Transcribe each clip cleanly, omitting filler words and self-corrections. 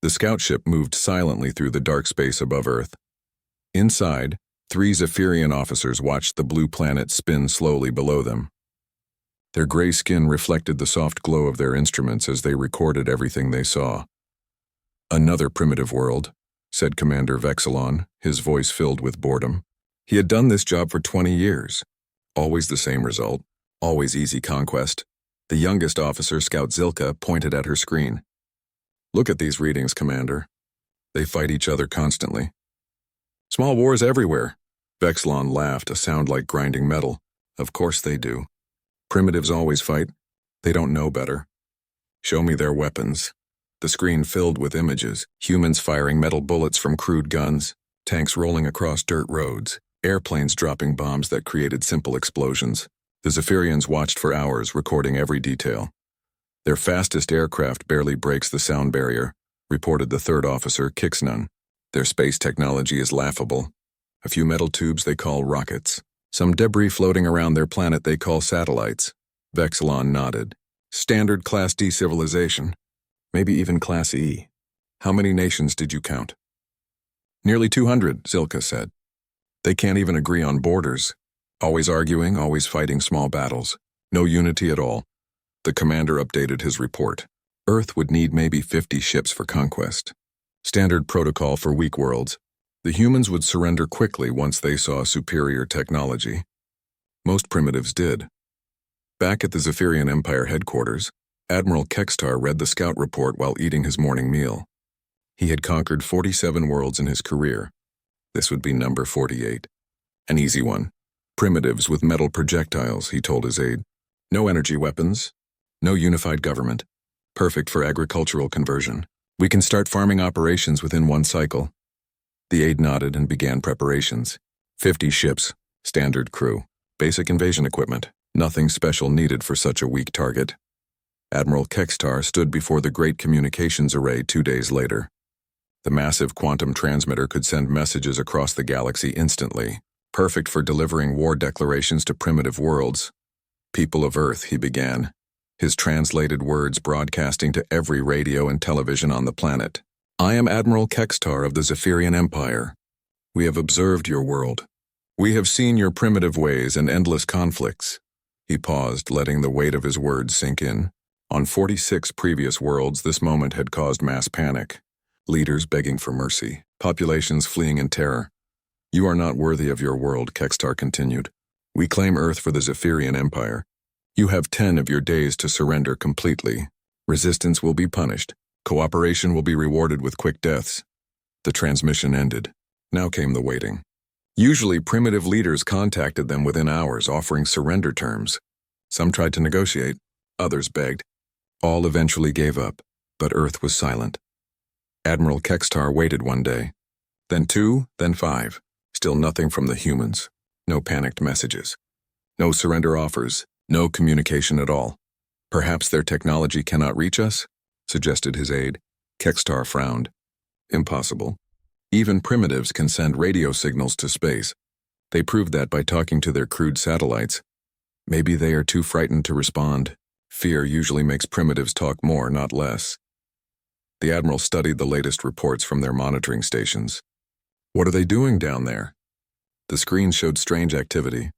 The scout ship moved silently through the dark space above Earth. Inside, 3 Zephyrian officers watched the blue planet spin slowly below them. Their gray skin reflected the soft glow of their instruments as they recorded everything they saw. "Another primitive world," said Commander Vexilon, his voice filled with boredom. He had done this job for 20 years. Always the same result, always easy conquest. The youngest officer, Scout Zilka, pointed at her screen. "Look at these readings, Commander. They fight each other constantly." "Small wars everywhere." Vexilon laughed, a sound like grinding metal. "Of course they do. Primitives always fight. They don't know better. Show me their weapons." The screen filled with images, humans firing metal bullets from crude guns, tanks rolling across dirt roads, airplanes dropping bombs that created simple explosions. The Zephyrians watched for hours, recording every detail. "Their fastest aircraft barely breaks the sound barrier," reported the third officer, Kixnun. "Their space technology is laughable. A few metal tubes they call rockets. Some debris floating around their planet they call satellites." Vexilon nodded. "Standard Class D civilization. Maybe even Class E. How many nations did you count?" "Nearly 200, Zilka said. "They can't even agree on borders. Always arguing, always fighting small battles. No unity at all." The commander updated his report. Earth would need maybe 50 ships for conquest. Standard protocol for weak worlds. The humans would surrender quickly once they saw superior technology. Most primitives did. Back at the Zephyrian Empire headquarters, Admiral Kextar read the scout report while eating his morning meal. He had conquered 47 worlds in his career. This would be number 48. An easy one. Primitives with metal projectiles, he told his aide. No energy weapons. No unified government. Perfect for agricultural conversion. We can start farming operations within one cycle. The aide nodded and began preparations. 50 ships, standard crew, basic invasion equipment. Nothing special needed for such a weak target. Admiral Kextar stood before the Great Communications Array 2 days later. The massive quantum transmitter could send messages across the galaxy instantly, perfect for delivering war declarations to primitive worlds. "People of Earth," he began, his translated words broadcasting to every radio and television on the planet. "I am Admiral Kextar of the Zephyrian Empire. We have observed your world. We have seen your primitive ways and endless conflicts." He paused, letting the weight of his words sink in. On 46 previous worlds, this moment had caused mass panic. Leaders begging for mercy, populations fleeing in terror. "You are not worthy of your world," Kextar continued. "We claim Earth for the Zephyrian Empire. You have 10 of your days to surrender completely. Resistance will be punished. Cooperation will be rewarded with quick deaths." The transmission ended. Now came the waiting. Usually, primitive leaders contacted them within hours, offering surrender terms. Some tried to negotiate. Others begged. All eventually gave up, but Earth was silent. Admiral Kextar waited one day. Then 2, then 5. Still nothing from the humans. No panicked messages. No surrender offers. No communication at all. "Perhaps their technology cannot reach us?" suggested his aide. Kextar frowned. "Impossible. Even primitives can send radio signals to space. They proved that by talking to their crude satellites. Maybe they are too frightened to respond. Fear usually makes primitives talk more, not less." The Admiral studied the latest reports from their monitoring stations. "What are they doing down there?" The screen showed strange activity.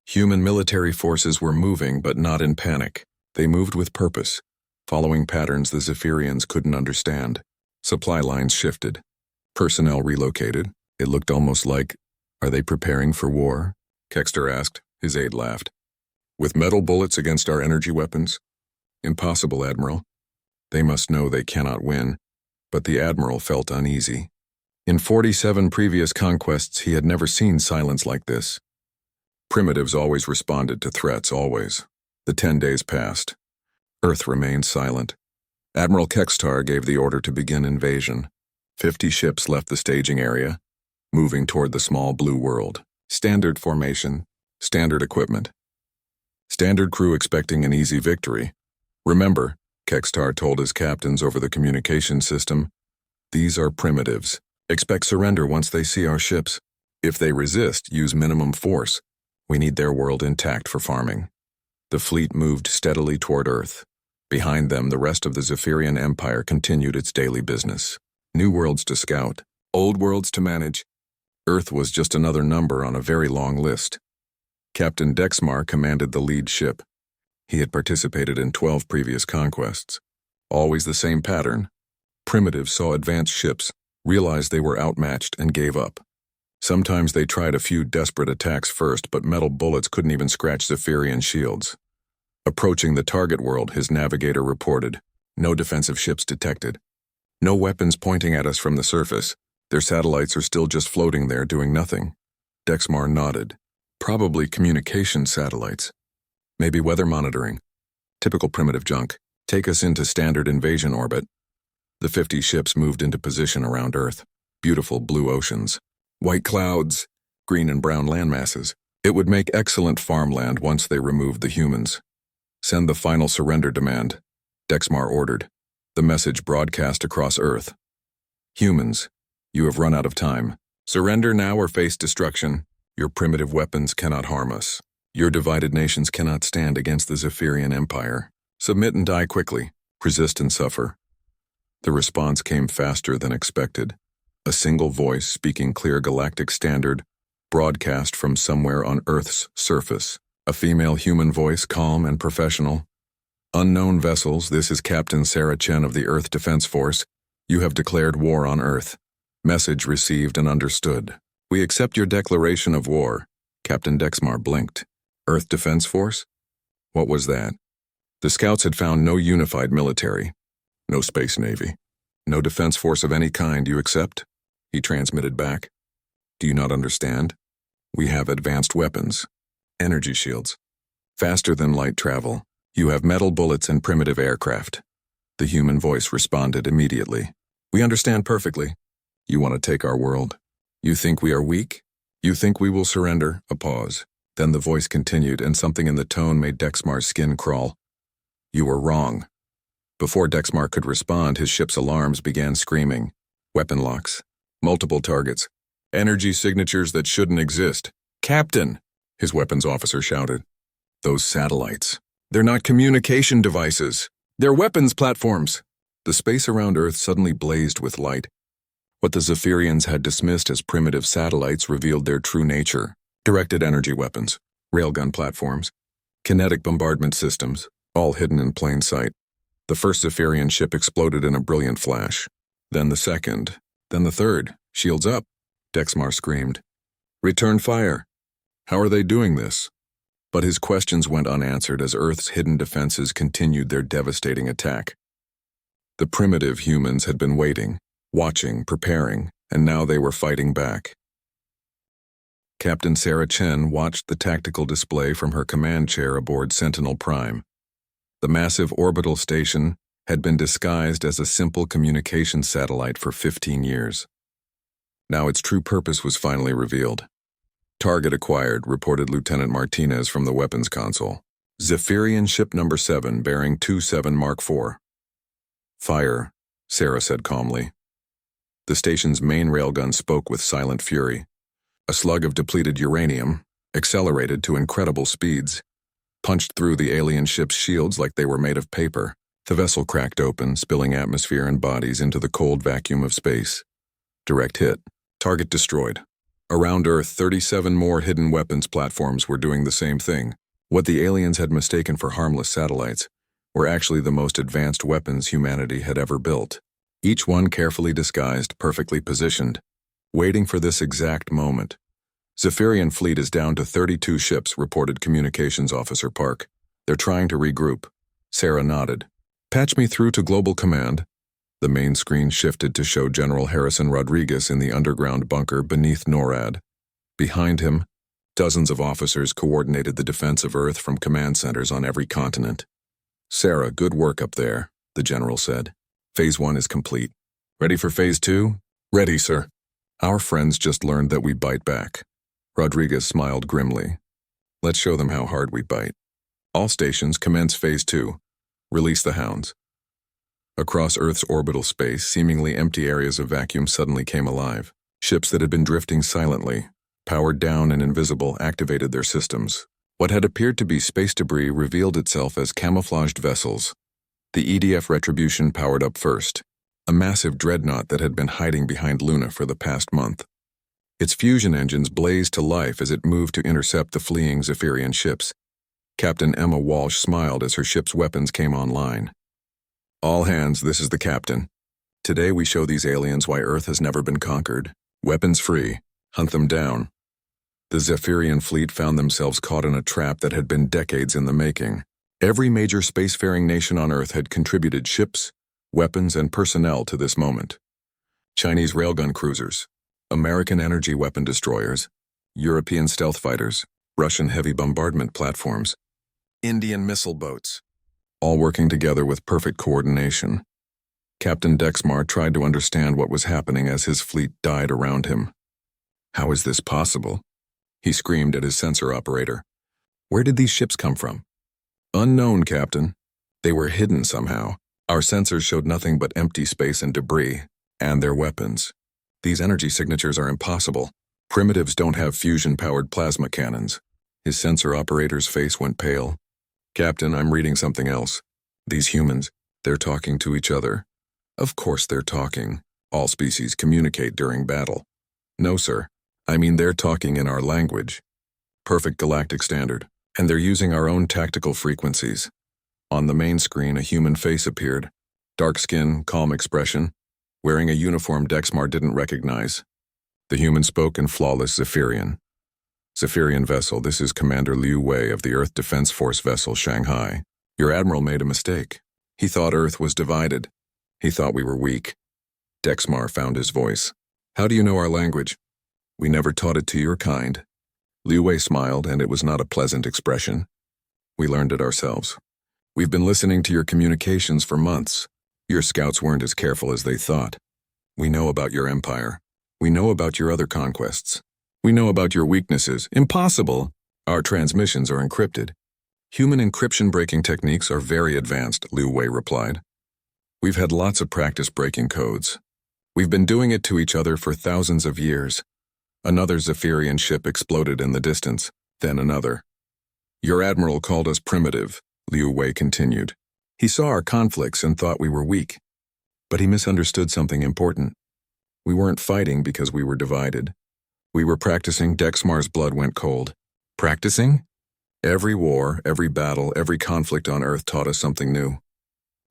Human military forces were moving, but not in panic. They moved with purpose, following patterns the Zephyrians couldn't understand. Supply lines shifted. Personnel relocated. It looked almost like, "Are they preparing for war?" Kextar asked. His aide laughed. "With metal bullets against our energy weapons? Impossible, Admiral. They must know they cannot win." But the Admiral felt uneasy. In 47 previous conquests, he had never seen silence like this. Primitives always responded to threats, always. The 10 days passed. Earth remained silent. Admiral Kextar gave the order to begin invasion. 50 ships left the staging area, moving toward the small blue world. Standard formation, standard equipment. Standard crew expecting an easy victory. "Remember," Kextar told his captains over the communication system, "these are primitives. Expect surrender once they see our ships. If they resist, use minimum force. We need their world intact for farming." The fleet moved steadily toward Earth. Behind them, the rest of the Zephyrian Empire continued its daily business. New worlds to scout, old worlds to manage. Earth was just another number on a very long list. Captain Dexmar commanded the lead ship. He had participated in 12 previous conquests. Always the same pattern. Primitives saw advanced ships, realized they were outmatched, and gave up. Sometimes they tried a few desperate attacks first, but metal bullets couldn't even scratch Zephyrian shields. Approaching the target world, his navigator reported, "No defensive ships detected. No weapons pointing at us from the surface. Their satellites are still just floating there doing nothing." Dexmar nodded. "Probably communication satellites. Maybe weather monitoring. Typical primitive junk. Take us into standard invasion orbit." The 50 ships moved into position around Earth. Beautiful blue oceans. White clouds. Green and brown landmasses. It would make excellent farmland once they removed the humans. "Send the final surrender demand," Dexmar ordered. The message broadcast across Earth. "Humans, you have run out of time. Surrender now or face destruction. Your primitive weapons cannot harm us. Your divided nations cannot stand against the Zephyrian Empire. Submit and die quickly. Resist and suffer." The response came faster than expected. A single voice speaking clear galactic standard, broadcast from somewhere on Earth's surface. A female human voice, calm and professional. "Unknown vessels, this is Captain Sarah Chen of the Earth Defense Force. You have declared war on Earth. Message received and understood. We accept your declaration of war." Captain Dexmar blinked. Earth Defense Force? What was that? The scouts had found no unified military. No space navy. No defense force of any kind, you accept? He transmitted back. "Do you not understand? We have advanced weapons. Energy shields. Faster than light travel. You have metal bullets and primitive aircraft." The human voice responded immediately. "We understand perfectly. You want to take our world. You think we are weak? You think we will surrender?" A pause. Then the voice continued, and something in the tone made Dexmar's skin crawl. "You were wrong." Before Dexmar could respond, his ship's alarms began screaming. Weapon locks. Multiple targets. Energy signatures that shouldn't exist. "Captain!" his weapons officer shouted. "Those satellites. They're not communication devices. They're weapons platforms." The space around Earth suddenly blazed with light. What the Zephyrians had dismissed as primitive satellites revealed their true nature. Directed energy weapons, railgun platforms, kinetic bombardment systems, all hidden in plain sight. The first Zephyrian ship exploded in a brilliant flash. Then the second. Then the third. "Shields up!" Dexmar screamed. "Return fire!" How are they doing this? But his questions went unanswered as Earth's hidden defenses continued their devastating attack. The primitive humans had been waiting, watching, preparing, and now they were fighting back. Captain Sarah Chen watched the tactical display from her command chair aboard Sentinel Prime. The massive orbital station had been disguised as a simple communication satellite for 15 years. Now its true purpose was finally revealed. "Target acquired," reported Lieutenant Martinez from the weapons console. "Zephyrian ship number 7, bearing 27 Mark IV. "Fire," Sarah said calmly. The station's main railgun spoke with silent fury. A slug of depleted uranium, accelerated to incredible speeds, punched through the alien ship's shields like they were made of paper. The vessel cracked open, spilling atmosphere and bodies into the cold vacuum of space. Direct hit. Target destroyed. Around Earth, 37 more hidden weapons platforms were doing the same thing. What the aliens had mistaken for harmless satellites were actually the most advanced weapons humanity had ever built. Each one carefully disguised, perfectly positioned, waiting for this exact moment. "Zephyrian fleet is down to 32 ships," reported Communications Officer Park. "They're trying to regroup." Sarah nodded. "Patch me through to Global Command." The main screen shifted to show General Harrison Rodriguez in the underground bunker beneath NORAD. Behind him, dozens of officers coordinated the defense of Earth from command centers on every continent. "Sarah, good work up there," the general said. "Phase 1 is complete. Ready for Phase 2? "Ready, sir." "Our friends just learned that we bite back." Rodriguez smiled grimly. "Let's show them how hard we bite. All stations commence Phase 2. Release the hounds." Across Earth's orbital space, seemingly empty areas of vacuum suddenly came alive. Ships that had been drifting silently, powered down and invisible, activated their systems. What had appeared to be space debris revealed itself as camouflaged vessels. The EDF Retribution powered up first. a massive dreadnought that had been hiding behind Luna for the past month. Its fusion engines blazed to life as it moved to intercept the fleeing Zephyrian ships. Captain Emma Walsh smiled as her ship's weapons came online. "All hands, this is the captain. Today we show these aliens why Earth has never been conquered. Weapons free. Hunt them down." The Zephyrian fleet found themselves caught in a trap that had been decades in the making. Every major spacefaring nation on Earth had contributed ships, weapons, and personnel to this moment. Chinese railgun cruisers, American energy weapon destroyers, European stealth fighters, Russian heavy bombardment platforms, Indian missile boats, all working together with perfect coordination. Captain Dexmar tried to understand what was happening as his fleet died around him. "How is this possible?" He screamed at his sensor operator. "Where did these ships come from?" "Unknown, Captain. They were hidden somehow. Our sensors showed nothing but empty space and debris, and their weapons. These energy signatures are impossible. Primitives don't have fusion-powered plasma cannons." His sensor operator's face went pale. "Captain, I'm reading something else. These humans, they're talking to each other." "Of course they're talking. All species communicate during battle." "No, sir. I mean they're talking in our language. Perfect galactic standard. And they're using our own tactical frequencies." On the main screen, a human face appeared. Dark skin, calm expression, wearing a uniform Dexmar didn't recognize. The human spoke in flawless Zephyrian. "Zephyrian vessel, this is Commander Liu Wei of the Earth Defense Force vessel Shanghai. Your admiral made a mistake. He thought Earth was divided. He thought we were weak." Dexmar found his voice. "How do you know our language?" "We never taught it to your kind." Liu Wei smiled, and it was not a pleasant expression. "We learned it ourselves. We've been listening to your communications for months. Your scouts weren't as careful as they thought. We know about your empire. We know about your other conquests. We know about your weaknesses." "Impossible! Our transmissions are encrypted." "Human encryption breaking techniques are very advanced," Liu Wei replied. "We've had lots of practice breaking codes. We've been doing it to each other for thousands of years." Another Zephyrian ship exploded in the distance, then another. "Your admiral called us primitive," Liu Wei continued. "He saw our conflicts and thought we were weak. But he misunderstood something important. We weren't fighting because we were divided. We were practicing." Dexmar's blood went cold. "Practicing?" "Every war, every battle, every conflict on Earth taught us something new.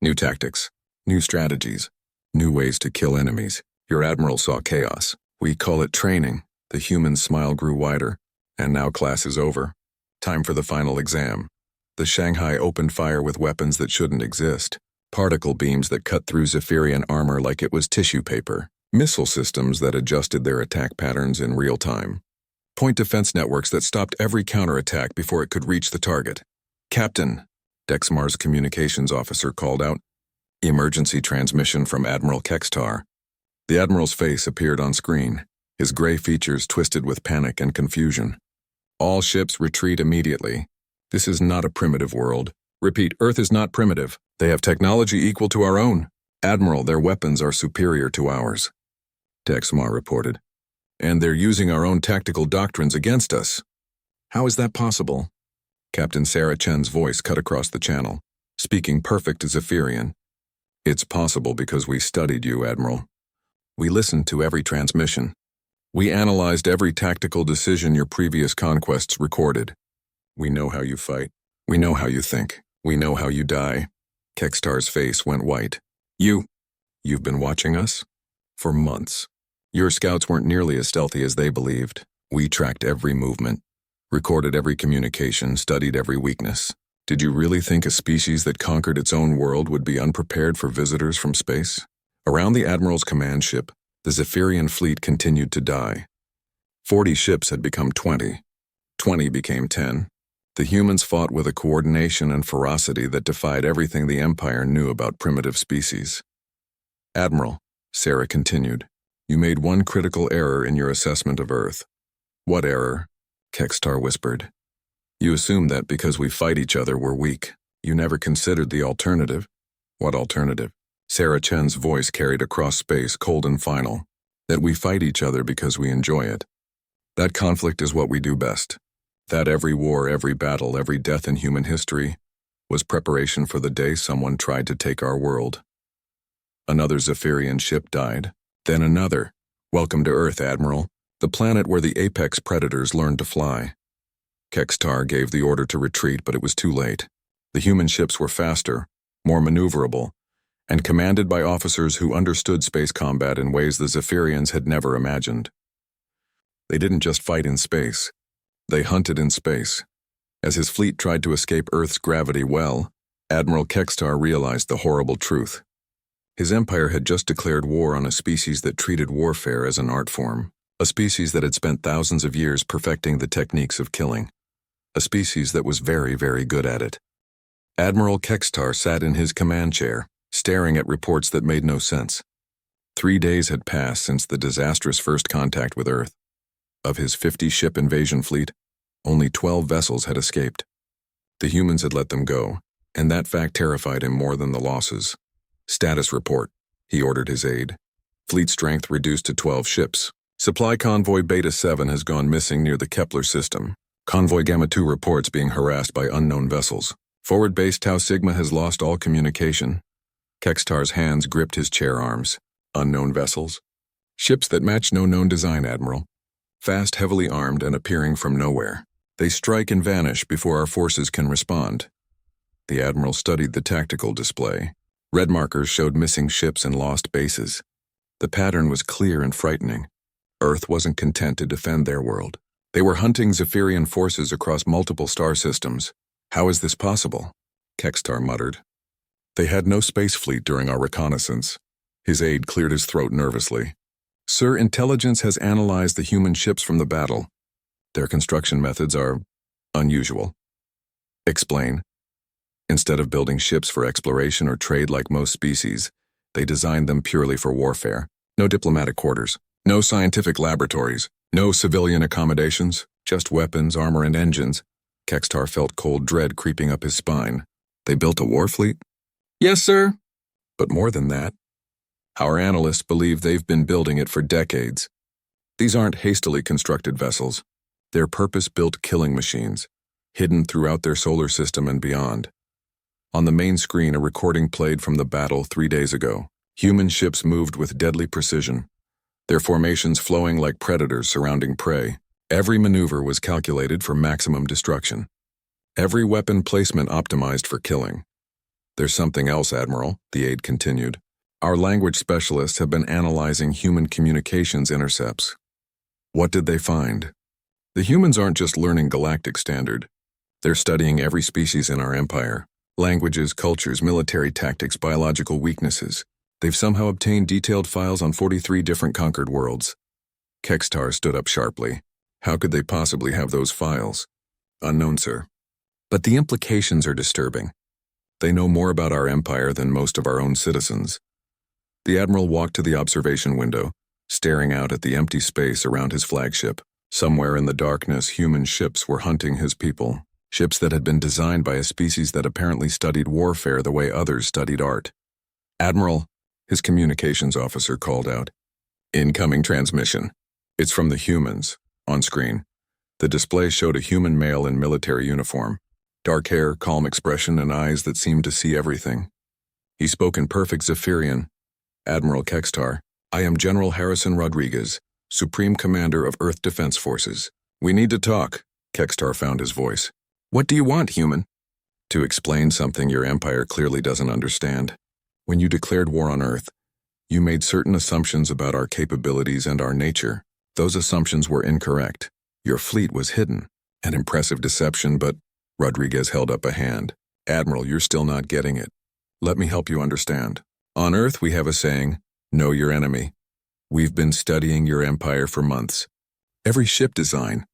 New tactics, new strategies, new ways to kill enemies. Your admiral saw chaos. We call it training." The human's smile grew wider. "And now class is over. Time for the final exam." The Shanghai opened fire with weapons that shouldn't exist. Particle beams that cut through Zephyrian armor like it was tissue paper. Missile systems that adjusted their attack patterns in real time. Point defense networks that stopped every counterattack before it could reach the target. "Captain," Dexmar's communications officer called out. "Emergency transmission from Admiral Kextar." The admiral's face appeared on screen, his gray features twisted with panic and confusion. "All ships retreat immediately. This is not a primitive world. Repeat, Earth is not primitive. They have technology equal to our own. Admiral, their weapons are superior to ours," Dexmar reported. "And they're using our own tactical doctrines against us." "How is that possible?" Captain Sarah Chen's voice cut across the channel, speaking perfect Zephyrian. "It's possible because we studied you, Admiral. We listened to every transmission. We analyzed every tactical decision your previous conquests recorded. We know how you fight. We know how you think. We know how you die." Kextar's face went white. You've been watching us? For months. Your scouts weren't nearly as stealthy as they believed. We tracked every movement, recorded every communication, studied every weakness. Did you really think a species that conquered its own world would be unprepared for visitors from space? Around the Admiral's command ship, the Zephyrian fleet continued to die. 40 ships had become 20. 20 became 10. The humans fought with a coordination and ferocity that defied everything the Empire knew about primitive species. "Admiral," Sarah continued, "you made one critical error in your assessment of Earth." "What error?" Kextar whispered. "You assumed that because we fight each other we're weak. You never considered the alternative." "What alternative?" Sarah Chen's voice carried across space, cold and final. "That we fight each other because we enjoy it. That conflict is what we do best. That every war, every battle, every death in human history was preparation for the day someone tried to take our world." Another Zephyrian ship died. Then another. Welcome to Earth, Admiral, the planet where the apex predators learned to fly. Kextar gave the order to retreat, but it was too late. The human ships were faster, more maneuverable, and commanded by officers who understood space combat in ways the Zephyrians had never imagined. They didn't just fight in space. They hunted in space. As his fleet tried to escape Earth's gravity well, Admiral Kextar realized the horrible truth. His empire had just declared war on a species that treated warfare as an art form, a species that had spent thousands of years perfecting the techniques of killing, a species that was very, very good at it. Admiral Kextar sat in his command chair, staring at reports that made no sense. 3 days had passed since the disastrous first contact with Earth. Of his 50-ship invasion fleet, only 12 vessels had escaped. The humans had let them go, and that fact terrified him more than the losses. Status report, he ordered his aide. Fleet strength reduced to 12 ships. Supply convoy Beta 7 has gone missing near the Kepler system. Convoy Gamma 2 reports being harassed by unknown vessels. Forward base Tau Sigma has lost all communication. Kextar's hands gripped his chair arms. Unknown vessels? Ships that match no known design, Admiral. Fast, heavily armed, and appearing from nowhere. They strike and vanish before our forces can respond. The Admiral studied the tactical display. Red markers showed missing ships and lost bases. The pattern was clear and frightening. Earth wasn't content to defend their world. They were hunting Zephyrian forces across multiple star systems. How is this possible? Kextar muttered. They had no space fleet during our reconnaissance. His aide cleared his throat nervously. Sir, intelligence has analyzed the human ships from the battle. Their construction methods are unusual. Explain. Instead of building ships for exploration or trade like most species, they designed them purely for warfare. No diplomatic quarters, no scientific laboratories, no civilian accommodations, just weapons, armor, and engines. Kextar felt cold dread creeping up his spine. They built a war fleet? Yes, sir. But more than that. Our analysts believe they've been building it for decades. These aren't hastily constructed vessels. They're purpose-built killing machines, hidden throughout their solar system and beyond. On the main screen, a recording played from the battle 3 days ago. Human ships moved with deadly precision, their formations flowing like predators surrounding prey. Every maneuver was calculated for maximum destruction. Every weapon placement optimized for killing. There's something else, Admiral, the aide continued. Our language specialists have been analyzing human communications intercepts. What did they find? The humans aren't just learning galactic standard. They're studying every species in our empire. Languages, cultures, military tactics, biological weaknesses. They've somehow obtained detailed files on 43 different conquered worlds. Kextar stood up sharply. How could they possibly have those files? Unknown, sir. But the implications are disturbing. They know more about our empire than most of our own citizens. The Admiral walked to the observation window, staring out at the empty space around his flagship. Somewhere in the darkness, human ships were hunting his people. Ships that had been designed by a species that apparently studied warfare the way others studied art. Admiral, his communications officer called out. Incoming transmission. It's from the humans. On screen, the display showed a human male in military uniform. Dark hair, calm expression, and eyes that seemed to see everything. He spoke in perfect Zephyrian. Admiral Kextar, I am General Harrison Rodriguez, Supreme Commander of Earth Defense Forces. We need to talk. Kextar found his voice. What do you want, human? To explain something your empire clearly doesn't understand. When you declared war on Earth, you made certain assumptions about our capabilities and our nature. Those assumptions were incorrect. Your fleet was hidden. An impressive deception, but Rodriguez held up a hand. Admiral, you're still not getting it. Let me help you understand. On Earth, we have a saying, know your enemy. We've been studying your empire for months. Every ship design,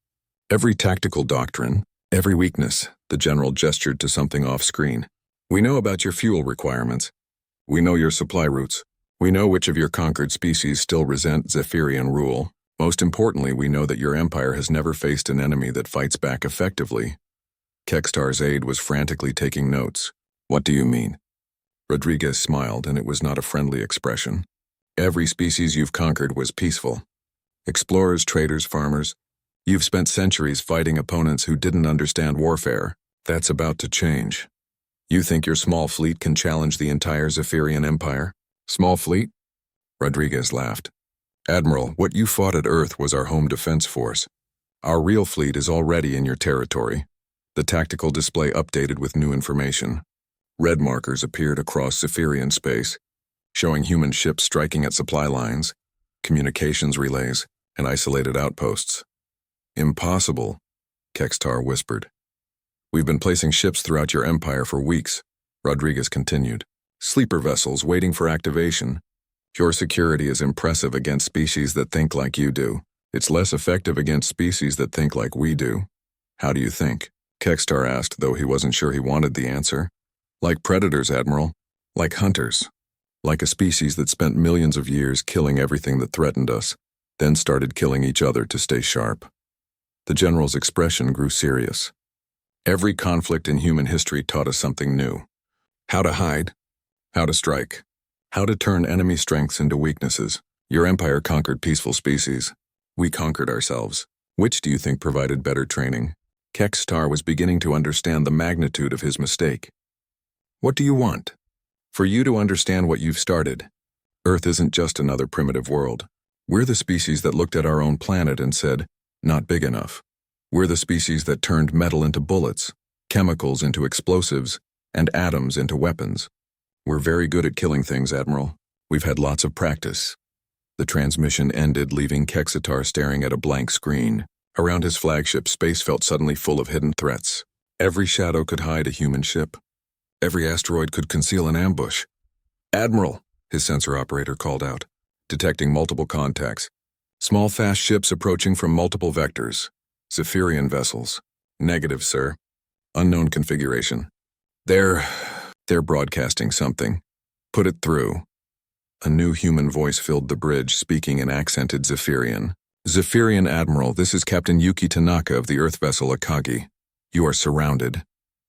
every tactical doctrine, every weakness, the general gestured to something off-screen. We know about your fuel requirements. We know your supply routes. We know which of your conquered species still resent Zephyrian rule. Most importantly, we know that your empire has never faced an enemy that fights back effectively. Kextar's aide was frantically taking notes. What do you mean? Rodriguez smiled, and it was not a friendly expression. Every species you've conquered was peaceful. Explorers, traders, farmers. You've spent centuries fighting opponents who didn't understand warfare. That's about to change. You think your small fleet can challenge the entire Zephyrian Empire? Small fleet? Rodriguez laughed. Admiral, what you fought at Earth was our home defense force. Our real fleet is already in your territory. The tactical display updated with new information. Red markers appeared across Zephyrian space, showing human ships striking at supply lines, communications relays, and isolated outposts. Impossible, Kextar whispered. We've been placing ships throughout your empire for weeks, Rodriguez continued. Sleeper vessels waiting for activation. Your security is impressive against species that think like you do. It's less effective against species that think like we do. How do you think? Kextar asked, though he wasn't sure he wanted the answer. Like predators, Admiral. Like hunters. Like a species that spent millions of years killing everything that threatened us, then started killing each other to stay sharp. The general's expression grew serious. Every conflict in human history taught us something new. How to hide. How to strike. How to turn enemy strengths into weaknesses. Your empire conquered peaceful species. We conquered ourselves. Which do you think provided better training? Kextar was beginning to understand the magnitude of his mistake. What do you want? For you to understand what you've started. Earth isn't just another primitive world. We're the species that looked at our own planet and said, not big enough. We're the species that turned metal into bullets, chemicals into explosives, and atoms into weapons. We're very good at killing things, Admiral. We've had lots of practice. The transmission ended, leaving Kextar staring at a blank screen. Around his flagship, space felt suddenly full of hidden threats. Every shadow could hide a human ship. Every asteroid could conceal an ambush. Admiral, his sensor operator called out, detecting multiple contacts. Small, fast ships approaching from multiple vectors. Zephyrian vessels. Negative, sir. Unknown configuration. They're broadcasting something. Put it through. A new human voice filled the bridge, speaking in accented Zephyrian. Zephyrian Admiral, this is Captain Yuki Tanaka of the Earth vessel Akagi. You are surrounded.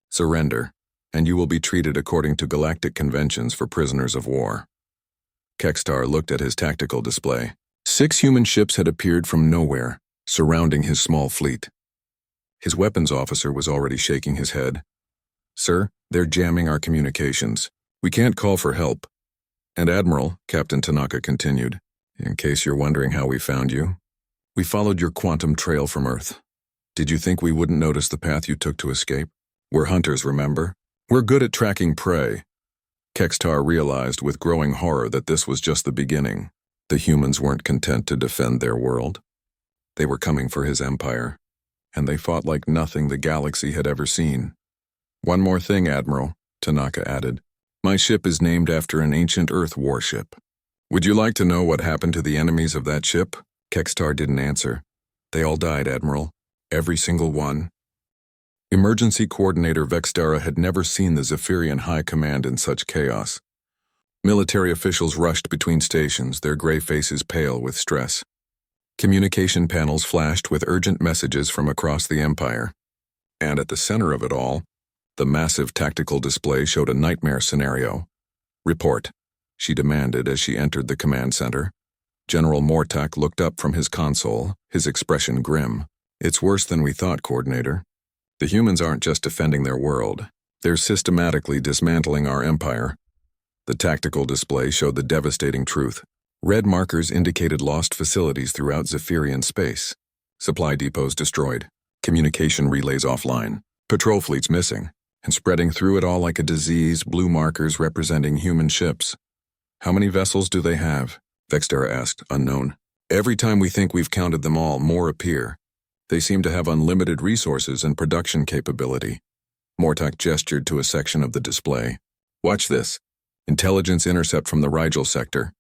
Surrender, and you will be treated according to galactic conventions for prisoners of war. Kextar looked at his tactical display. 6 human ships had appeared from nowhere, surrounding his small fleet. His weapons officer was already shaking his head. Sir, they're jamming our communications. We can't call for help. And Admiral, Captain Tanaka continued, in case you're wondering how we found you, we followed your quantum trail from Earth. Did you think we wouldn't notice the path you took to escape? We're hunters, remember? We're good at tracking prey. Kextar realized with growing horror that this was just the beginning. The humans weren't content to defend their world. They were coming for his empire, and they fought like nothing the galaxy had ever seen. One more thing, Admiral, Tanaka added. My ship is named after an ancient Earth warship. Would you like to know what happened to the enemies of that ship? Kextar didn't answer. They all died, Admiral. Every single one. Emergency Coordinator Vextara had never seen the Zephyrian High Command in such chaos. Military officials rushed between stations, their gray faces pale with stress. Communication panels flashed with urgent messages from across the Empire. And at the center of it all, the massive tactical display showed a nightmare scenario. Report, she demanded as she entered the command center. General Mortak looked up from his console, his expression grim. It's worse than we thought, Coordinator. The humans aren't just defending their world. They're systematically dismantling our empire. The tactical display showed the devastating truth. Red markers indicated lost facilities throughout Zephyrian space. Supply depots destroyed. Communication relays offline. Patrol fleets missing. And spreading through it all like a disease, blue markers representing human ships. How many vessels do they have? Vextara asked, unknown. Every time we think we've counted them all, more appear. They seem to have unlimited resources and production capability. Mortak gestured to a section of the display. Watch this. Intelligence intercept from the Rigel sector.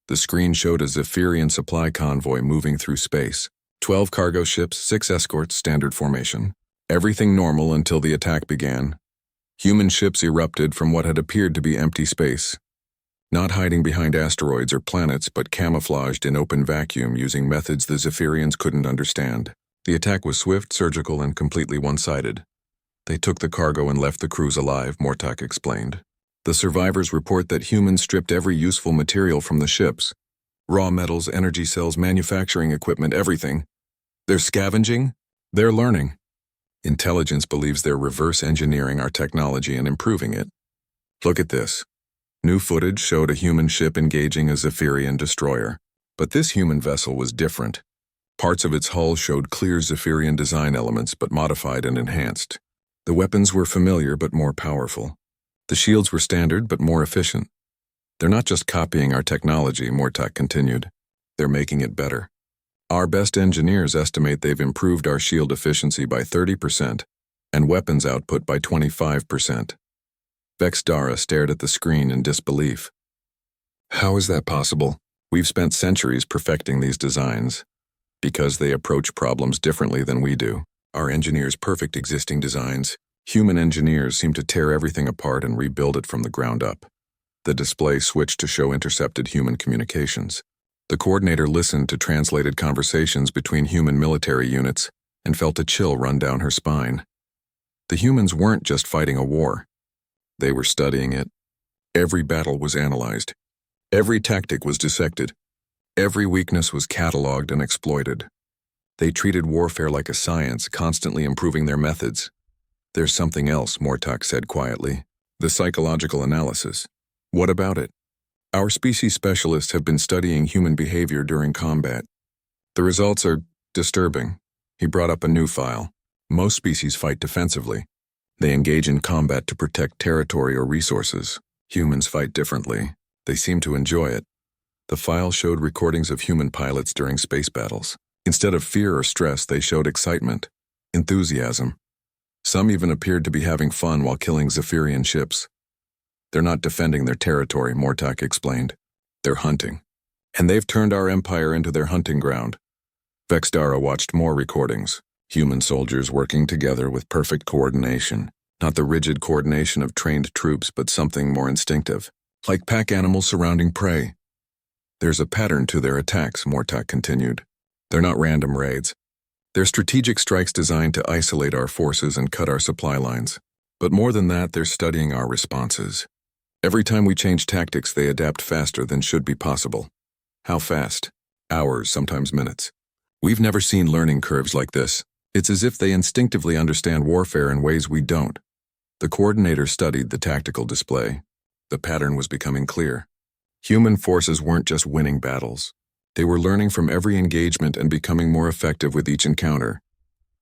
The screen showed a Zephyrian supply convoy moving through space. 12 cargo ships, 6 escorts, standard formation. Everything normal until the attack began. Human ships erupted from what had appeared to be empty space. Not hiding behind asteroids or planets, but camouflaged in open vacuum using methods the Zephyrians couldn't understand. The attack was swift, surgical, and completely one-sided. They took the cargo and left the crews alive, Mortak explained. The survivors report that humans stripped every useful material from the ships. Raw metals, energy cells, manufacturing equipment, everything. They're scavenging. They're learning. Intelligence believes they're reverse engineering our technology and improving it. Look at this. New footage showed a human ship engaging a Zephyrian destroyer. But this human vessel was different. Parts of its hull showed clear Zephyrian design elements but modified and enhanced. The weapons were familiar but more powerful. The shields were standard but more efficient. They're not just copying our technology, Mortak continued. They're making it better. Our best engineers estimate they've improved our shield efficiency by 30% and weapons output by 25%. Vexdara stared at the screen in disbelief. How is that possible? We've spent centuries perfecting these designs. Because they approach problems differently than we do. Our engineers' perfect existing designs. Human engineers seem to tear everything apart and rebuild it from the ground up. The display switched to show intercepted human communications. The coordinator listened to translated conversations between human military units and felt a chill run down her spine. The humans weren't just fighting a war. They were studying it. Every battle was analyzed. Every tactic was dissected. Every weakness was cataloged and exploited. They treated warfare like a science, constantly improving their methods. There's something else, Mortak said quietly. The psychological analysis. What about it? Our species specialists have been studying human behavior during combat. The results are disturbing. He brought up a new file. Most species fight defensively. They engage in combat to protect territory or resources. Humans fight differently. They seem to enjoy it. The file showed recordings of human pilots during space battles. Instead of fear or stress, they showed excitement, enthusiasm. Some even appeared to be having fun while killing Zephyrian ships. They're not defending their territory, Mortak explained. They're hunting. And they've turned our empire into their hunting ground. Vexdara watched more recordings. Human soldiers working together with perfect coordination. Not the rigid coordination of trained troops, but something more instinctive. Like pack animals surrounding prey. There's a pattern to their attacks, Mortak continued. They're not random raids. They're strategic strikes designed to isolate our forces and cut our supply lines. But more than that, they're studying our responses. Every time we change tactics, they adapt faster than should be possible. How fast? Hours, sometimes minutes. We've never seen learning curves like this. It's as if they instinctively understand warfare in ways we don't. The coordinator studied the tactical display. The pattern was becoming clear. Human forces weren't just winning battles. They were learning from every engagement and becoming more effective with each encounter.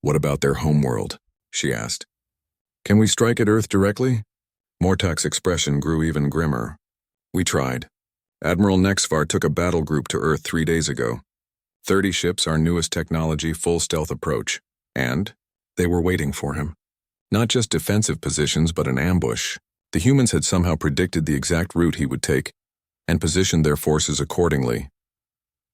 What about their homeworld? She asked. Can we strike at Earth directly? Mortak's expression grew even grimmer. We tried. Admiral Nexvar took a battle group to Earth 3 days ago. 30 ships, our newest technology, full stealth approach. And they were waiting for him. Not just defensive positions, but an ambush. The humans had somehow predicted the exact route he would take and positioned their forces accordingly.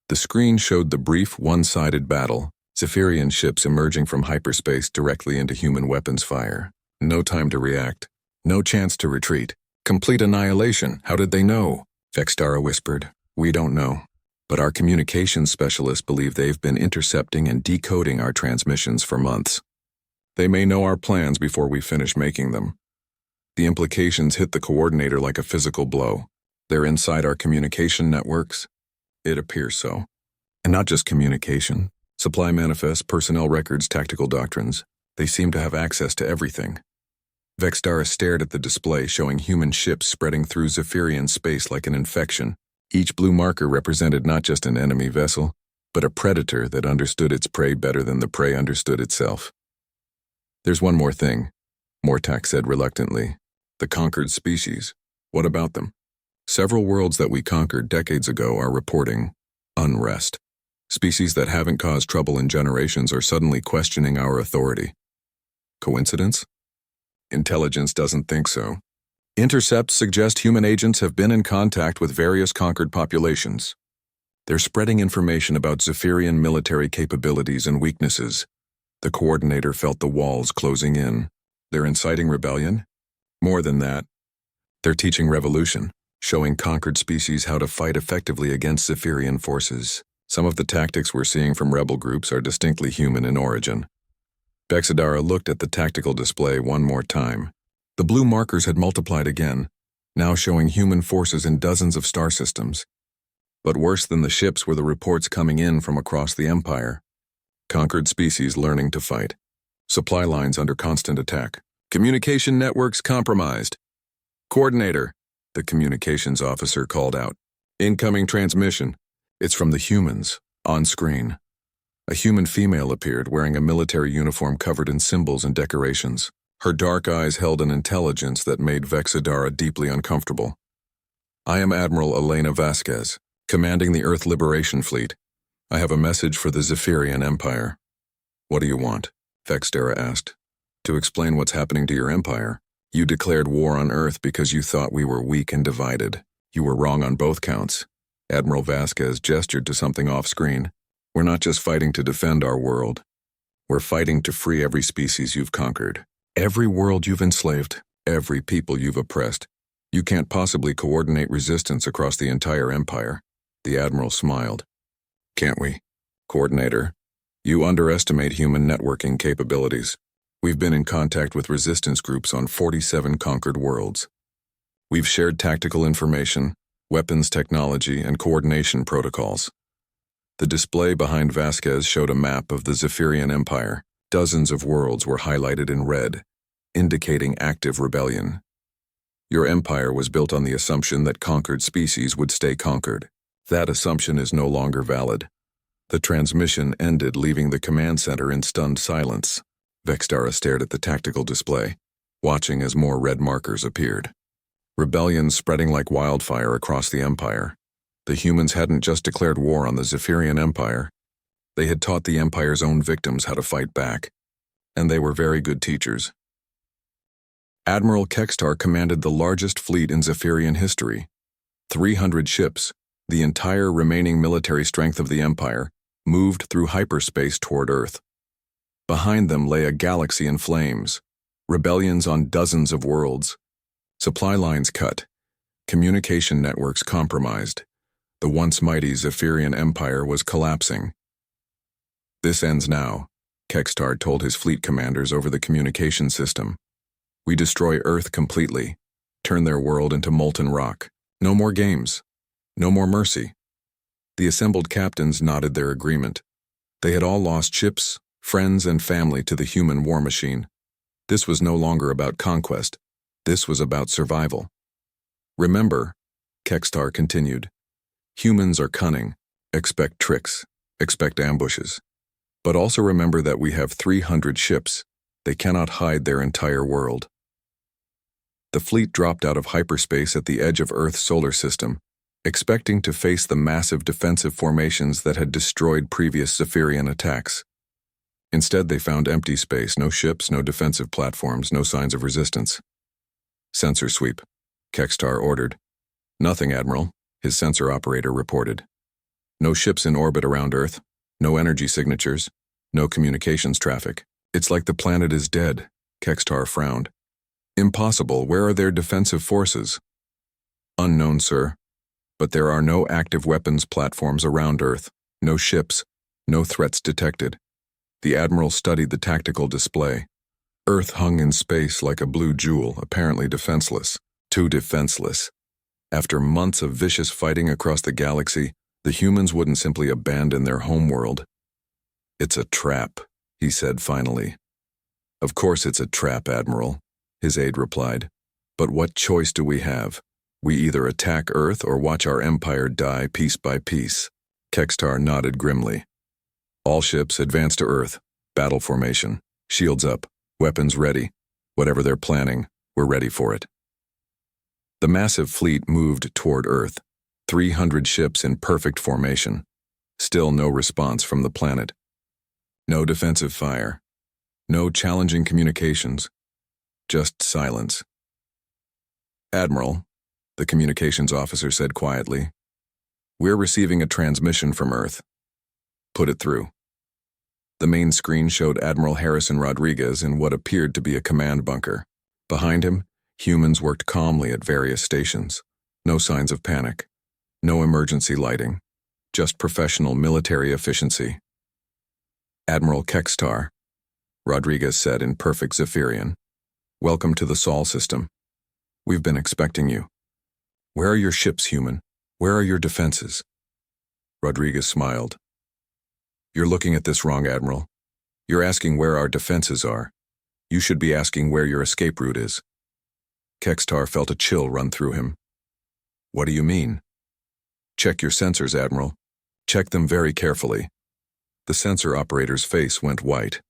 The screen showed the brief, one-sided battle, Zephyrian ships emerging from hyperspace directly into human weapons fire. No time to react. No chance to retreat. Complete annihilation. How did they know? Vexdara whispered. We don't know. But our communications specialists believe they've been intercepting and decoding our transmissions for months. They may know our plans before we finish making them. The implications hit the coordinator like a physical blow. They're inside our communication networks. It appears so. And not just communication. Supply manifests, personnel records, tactical doctrines. They seem to have access to everything. Vexdara stared at the display showing human ships spreading through Zephyrian space like an infection. Each blue marker represented not just an enemy vessel, but a predator that understood its prey better than the prey understood itself. There's one more thing, Mortak said reluctantly. The conquered species. What about them? Several worlds that we conquered decades ago are reporting unrest. Species that haven't caused trouble in generations are suddenly questioning our authority. Coincidence? Intelligence doesn't think so. Intercepts suggest human agents have been in contact with various conquered populations. They're spreading information about Zephyrian military capabilities and weaknesses. The coordinator felt the walls closing in. They're inciting rebellion? More than that. They're teaching revolution, showing conquered species how to fight effectively against Zephyrian forces. Some of the tactics we're seeing from rebel groups are distinctly human in origin. Vexdara looked at the tactical display one more time. The blue markers had multiplied again, now showing human forces in dozens of star systems. But worse than the ships were the reports coming in from across the Empire. Conquered species learning to fight. Supply lines under constant attack. Communication networks compromised. Coordinator, The communications officer called out. Incoming transmission. It's from the humans, on screen. A human female appeared wearing a military uniform covered in symbols and decorations. Her dark eyes held an intelligence that made Vexadara deeply uncomfortable. I am Admiral Elena Vasquez, commanding the Earth Liberation Fleet. I have a message for the Zephyrian Empire. What do you want? Vexdara asked. To explain what's happening to your empire. You declared war on Earth because you thought we were weak and divided. You were wrong on both counts. Admiral Vasquez gestured to something off-screen. We're not just fighting to defend our world. We're fighting to free every species you've conquered. Every world you've enslaved. Every people you've oppressed. You can't possibly coordinate resistance across the entire empire. The Admiral smiled. Can't we? Coordinator, you underestimate human networking capabilities. We've been in contact with resistance groups on 47 conquered worlds. We've shared tactical information, weapons technology, and coordination protocols. The display behind Vasquez showed a map of the Zephyrian Empire. Dozens of worlds were highlighted in red, indicating active rebellion. Your empire was built on the assumption that conquered species would stay conquered. That assumption is no longer valid. The transmission ended, leaving the command center in stunned silence. Vexdara stared at the tactical display, watching as more red markers appeared. Rebellion spreading like wildfire across the empire. The humans hadn't just declared war on the Zephyrian Empire. They had taught the empire's own victims how to fight back. And they were very good teachers. Admiral Kextar commanded the largest fleet in Zephyrian history. 300 ships, the entire remaining military strength of the empire, moved through hyperspace toward Earth. Behind them lay a galaxy in flames, rebellions on dozens of worlds, supply lines cut, communication networks compromised. The once mighty Zephyrian Empire was collapsing. This ends now, Kextar told his fleet commanders over the communication system. We destroy Earth completely, turn their world into molten rock. No more games. No more mercy. The assembled captains nodded their agreement. They had all lost ships, friends, and family to the human war machine. This was no longer about conquest. This was about survival. Remember, Kextar continued, humans are cunning. Expect tricks. Expect ambushes. But also remember that we have 300 ships. They cannot hide their entire world. The fleet dropped out of hyperspace at the edge of Earth's solar system, expecting to face the massive defensive formations that had destroyed previous Zephyrian attacks. Instead, they found empty space, no ships, no defensive platforms, no signs of resistance. Sensor sweep, Kextar ordered. Nothing, Admiral, his sensor operator reported. No ships in orbit around Earth, no energy signatures, no communications traffic. It's like the planet is dead, Kextar frowned. Impossible, where are their defensive forces? Unknown, sir. But there are no active weapons platforms around Earth, no ships, no threats detected. The Admiral studied the tactical display. Earth hung in space like a blue jewel, apparently defenseless. Too defenseless. After months of vicious fighting across the galaxy, the humans wouldn't simply abandon their homeworld. It's a trap, he said finally. Of course it's a trap, Admiral, his aide replied. But what choice do we have? We either attack Earth or watch our empire die piece by piece. Kextar nodded grimly. All ships advance to Earth. Battle formation. Shields up. Weapons ready. Whatever they're planning, we're ready for it. The massive fleet moved toward Earth. 300 ships in perfect formation. Still no response from the planet. No defensive fire. No challenging communications. Just silence. Admiral, the communications officer said quietly, we're receiving a transmission from Earth. Put it through. The main screen showed Admiral Harrison Rodriguez in what appeared to be a command bunker. Behind him, humans worked calmly at various stations. No signs of panic. No emergency lighting. Just professional military efficiency. Admiral Kextar, Rodriguez said in perfect Zephyrian, welcome to the Sol system. We've been expecting you. Where are your ships, human? Where are your defenses? Rodriguez smiled. You're looking at this wrong, Admiral. You're asking where our defenses are. You should be asking where your escape route is. Kextar felt a chill run through him. What do you mean? Check your sensors, Admiral. Check them very carefully. The sensor operator's face went white.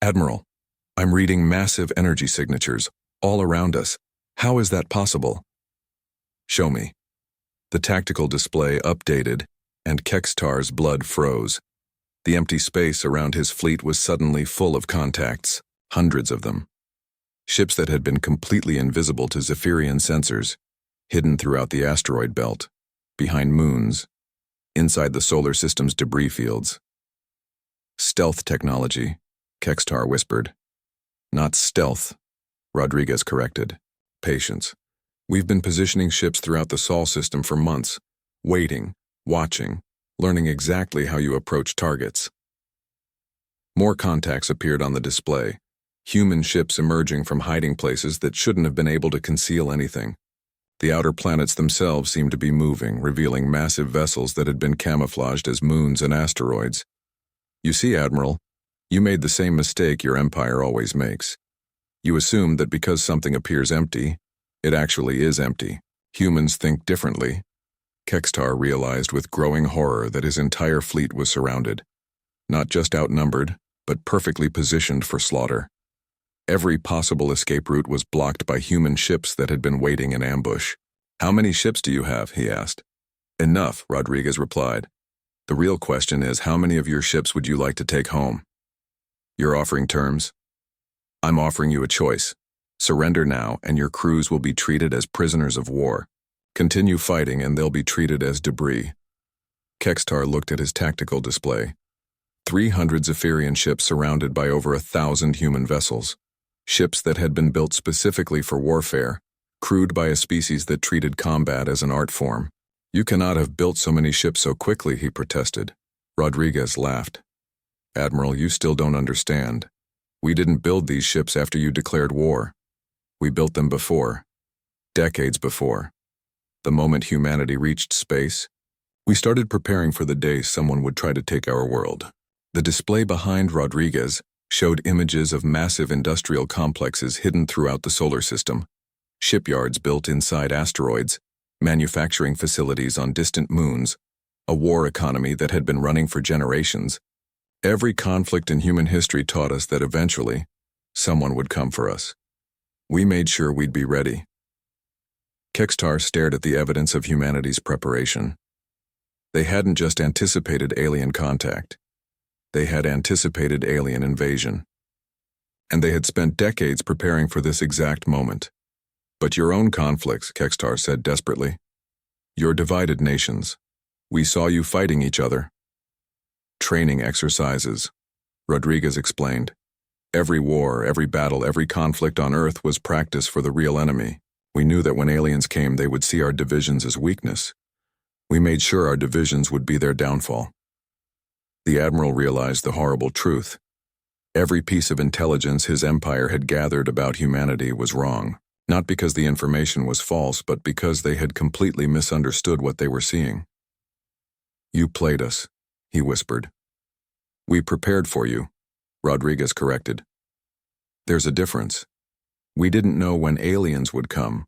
Admiral, I'm reading massive energy signatures all around us. How is that possible? Show me. The tactical display updated, and Kextar's blood froze. The empty space around his fleet was suddenly full of contacts, hundreds of them. Ships that had been completely invisible to Zephyrian sensors, hidden throughout the asteroid belt, behind moons, inside the solar system's debris fields. Stealth technology, Kextar whispered. Not stealth, Rodriguez corrected. Patience. We've been positioning ships throughout the Sol system for months, waiting, watching, learning exactly how you approach targets. More contacts appeared on the display, human ships emerging from hiding places that shouldn't have been able to conceal anything. The outer planets themselves seemed to be moving, revealing massive vessels that had been camouflaged as moons and asteroids. You see, Admiral, you made the same mistake your empire always makes. You assume that because something appears empty, it actually is empty. Humans think differently. Kextar realized with growing horror that his entire fleet was surrounded. Not just outnumbered, but perfectly positioned for slaughter. Every possible escape route was blocked by human ships that had been waiting in ambush. How many ships do you have? He asked. Enough, Rodriguez replied. The real question is, how many of your ships would you like to take home? You're offering terms? I'm offering you a choice. Surrender now, and your crews will be treated as prisoners of war. Continue fighting, and they'll be treated as debris. Kextar looked at his tactical display. 300 Zephyrian ships surrounded by over 1,000 human vessels. Ships that had been built specifically for warfare, crewed by a species that treated combat as an art form. You cannot have built so many ships so quickly, he protested. Rodriguez laughed. Admiral, you still don't understand. We didn't build these ships after you declared war. We built them before. Decades before. The moment humanity reached space, we started preparing for the day someone would try to take our world. The display behind Rodriguez showed images of massive industrial complexes hidden throughout the solar system, shipyards built inside asteroids, manufacturing facilities on distant moons, a war economy that had been running for generations. Every conflict in human history taught us that eventually, someone would come for us. We made sure we'd be ready. Kextar stared at the evidence of humanity's preparation. They hadn't just anticipated alien contact. They had anticipated alien invasion. And they had spent decades preparing for this exact moment. But your own conflicts, Kextar said desperately. Your divided nations. We saw you fighting each other. Training exercises, Rodriguez explained. Every war, every battle, every conflict on Earth was practice for the real enemy. We knew that when aliens came, they would see our divisions as weakness. We made sure our divisions would be their downfall. The Admiral realized the horrible truth. Every piece of intelligence his empire had gathered about humanity was wrong, not because the information was false, but because they had completely misunderstood what they were seeing. You played us, he whispered. We prepared for you, Rodriguez corrected. There's a difference. We didn't know when aliens would come,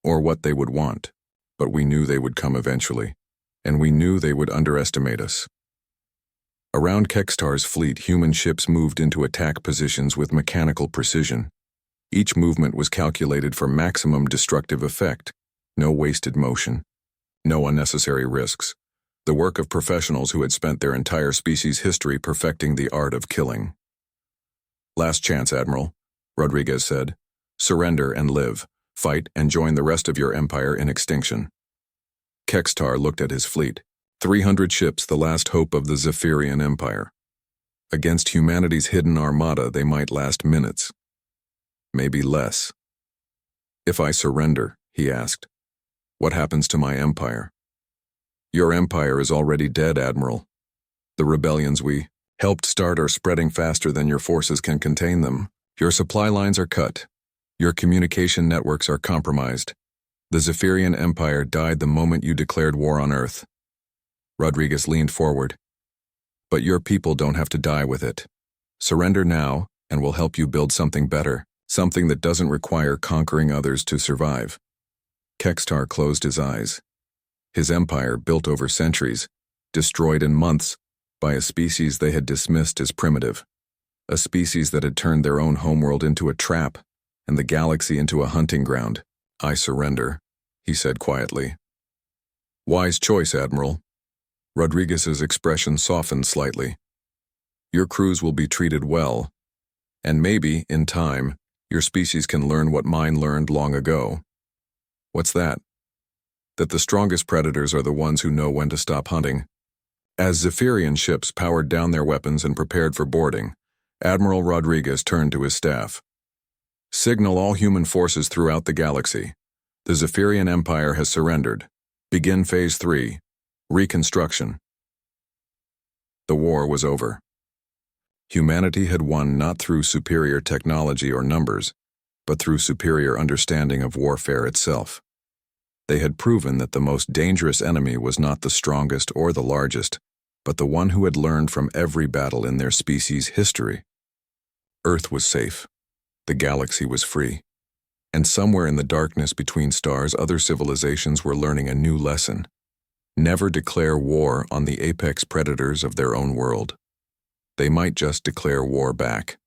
or what they would want, but we knew they would come eventually, and we knew they would underestimate us. Around Kextar's fleet, human ships moved into attack positions with mechanical precision. Each movement was calculated for maximum destructive effect, no wasted motion, no unnecessary risks. The work of professionals who had spent their entire species' history perfecting the art of killing. Last chance, Admiral, Rodriguez said. Surrender and live. Fight and join the rest of your empire in extinction. Kextar looked at his fleet. 300 ships, the last hope of the Zephyrian Empire. Against humanity's hidden armada, they might last minutes. Maybe less. If I surrender, he asked, what happens to my empire? Your empire is already dead, Admiral. The rebellions we helped start are spreading faster than your forces can contain them. Your supply lines are cut. Your communication networks are compromised. The Zephyrian Empire died the moment you declared war on Earth. Rodriguez leaned forward. But your people don't have to die with it. Surrender now, and we'll help you build something better, something that doesn't require conquering others to survive. Kextar closed his eyes. His empire, built over centuries, destroyed in months by a species they had dismissed as primitive, a species that had turned their own homeworld into a trap and the galaxy into a hunting ground. "I surrender," he said quietly. "Wise choice, Admiral." Rodriguez's expression softened slightly. "Your crews will be treated well, and maybe, in time, your species can learn what mine learned long ago." "What's that?" "That the strongest predators are the ones who know when to stop hunting." As Zephyrian ships powered down their weapons and prepared for boarding, Admiral Rodriguez turned to his staff. "Signal all human forces throughout the galaxy. The Zephyrian Empire has surrendered. Begin Phase 3, Reconstruction." The war was over. Humanity had won not through superior technology or numbers, but through superior understanding of warfare itself. They had proven that the most dangerous enemy was not the strongest or the largest, but the one who had learned from every battle in their species' history. Earth was safe. The galaxy was free. And somewhere in the darkness between stars, other civilizations were learning a new lesson. Never declare war on the apex predators of their own world. They might just declare war back.